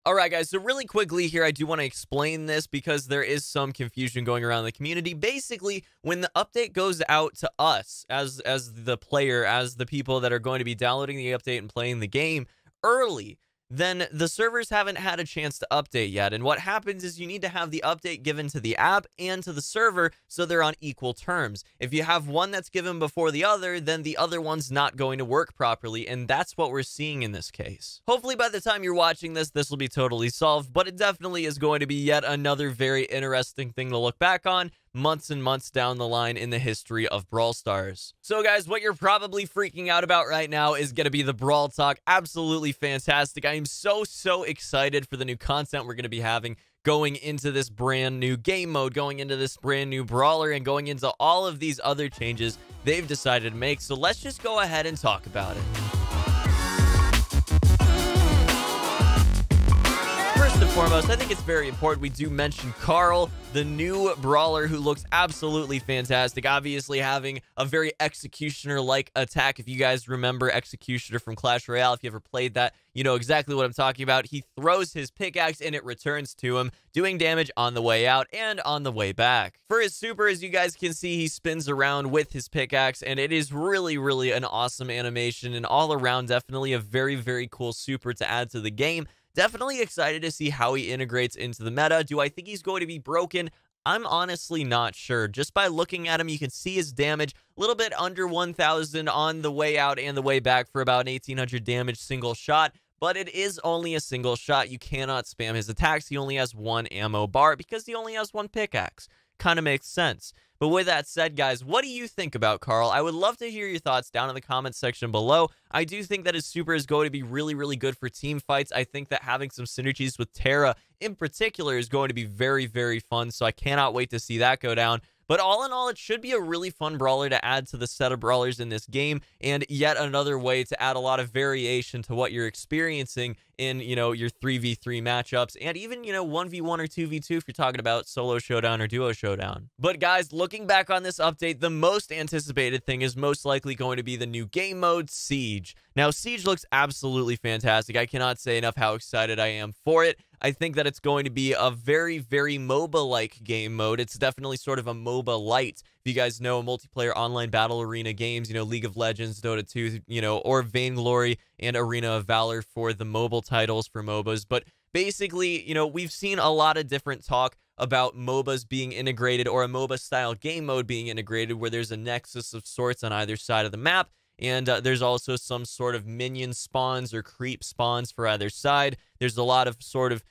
All right, guys, so really quickly here, I do want to explain this because there is some confusion going around the community. Basically, when the update goes out to us as the player, as the people that are going to be downloading the update and playing the game early, then the servers haven't had a chance to update yet. And what happens is you need to have the update given to the app and to the server so they're on equal terms. If you have one that's given before the other, then the other one's not going to work properly, and that's what we're seeing in this case. Hopefully by the time you're watching this, this will be totally solved, but it definitely is going to be yet another very interesting thing to look back on months and months down the line in the history of Brawl Stars. So guys, what you're probably freaking out about right now is going to be the Brawl Talk. Absolutely fantastic. I am so excited for the new content we're going to be having going into this brand new game mode, going into this brand new brawler, and going into all of these other changes they've decided to make. So let's just go ahead and talk about it. First and foremost, I think it's very important we do mention Carl, the new brawler who looks absolutely fantastic. Obviously having a very Executioner-like attack. If you guys remember Executioner from Clash Royale, if you ever played that, you know exactly what I'm talking about. He throws his pickaxe and it returns to him, doing damage on the way out and on the way back. For his super, as you guys can see, he spins around with his pickaxe, and it is really an awesome animation, and all around definitely a very cool super to add to the game. Definitely excited to see how he integrates into the meta. Do I think he's going to be broken? I'm honestly not sure. Just by looking at him, you can see his damage, a little bit under 1,000 on the way out and the way back for about an 1,800 damage single shot. But it is only a single shot. You cannot spam his attacks. He only has one ammo bar because he only has one pickaxe. Kind of makes sense. But with that said, guys, what do you think about Carl? I would love to hear your thoughts down in the comments section below. I do think that his super is going to be really good for team fights. I think that having some synergies with Tara in particular is going to be very fun, so I cannot wait to see that go down. But all in all, it should be a really fun brawler to add to the set of brawlers in this game, and yet another way to add a lot of variation to what you're experiencing in, you know, your 3v3 matchups, and even, you know, 1v1 or 2v2 if you're talking about solo showdown or duo showdown. But guys, looking back on this update, the most anticipated thing is most likely going to be the new game mode, Siege. Now, Siege looks absolutely fantastic. I cannot say enough how excited I am for it. I think that it's going to be a very MOBA-like game mode. It's definitely sort of a MOBA light. If you guys know multiplayer online battle arena games, you know, League of Legends, Dota 2, you know, or Vainglory and Arena of Valor for the mobile titles for MOBAs. But basically, you know, we've seen a lot of different talk about MOBAs being integrated, or a MOBA-style game mode being integrated, where there's a nexus of sorts on either side of the map. And there's also some sort of minion spawns or creep spawns for either side. There's a lot of sort of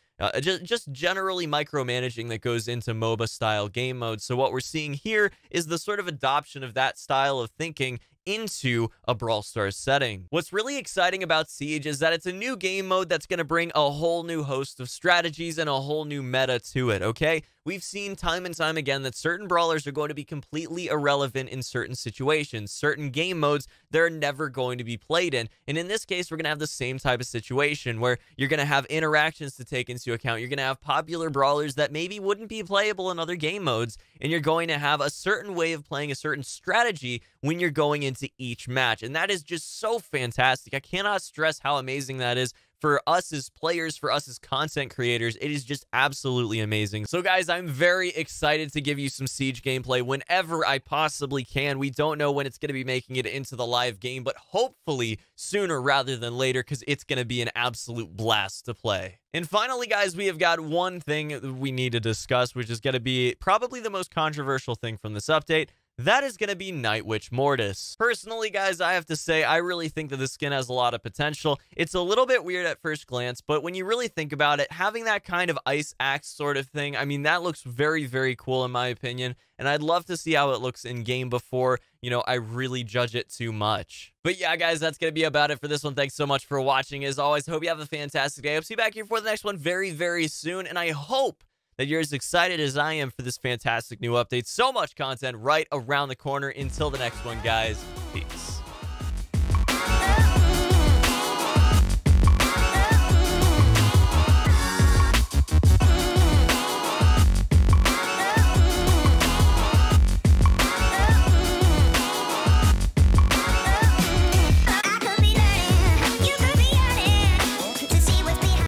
just generally micromanaging that goes into MOBA-style game mode. So what we're seeing here is the sort of adoption of that style of thinking into a Brawl Stars setting. What's really exciting about Siege is that it's a new game mode that's going to bring a whole new host of strategies and a whole new meta to it, okay? We've seen time and time again that certain brawlers are going to be completely irrelevant in certain situations, certain game modes they're never going to be played in. And in this case, we're going to have the same type of situation where you're going to have interactions to take into account. You're going to have popular brawlers that maybe wouldn't be playable in other game modes, and you're going to have a certain way of playing a certain strategy when you're going into each match. And that is just so fantastic. I cannot stress how amazing that is for us as players, for us as content creators. It is just absolutely amazing. So guys, I'm very excited to give you some Siege gameplay whenever I possibly can. We don't know when it's going to be making it into the live game, but hopefully sooner rather than later, because it's going to be an absolute blast to play. And finally, guys, we have got one thing we need to discuss, which is going to be probably the most controversial thing from this update. That is going to be Night Witch Mortis. Personally, guys, I have to say, I really think that this skin has a lot of potential. It's a little bit weird at first glance, but when you really think about it, having that kind of ice axe sort of thing, I mean, that looks very cool in my opinion, and I'd love to see how it looks in game before, you know, I really judge it too much. But yeah, guys, that's going to be about it for this one. Thanks so much for watching. As always, hope you have a fantastic day. I'll see you back here for the next one very soon, and I hope that you're as excited as I am for this fantastic new update. So much content right around the corner. Until the next one, guys. Peace.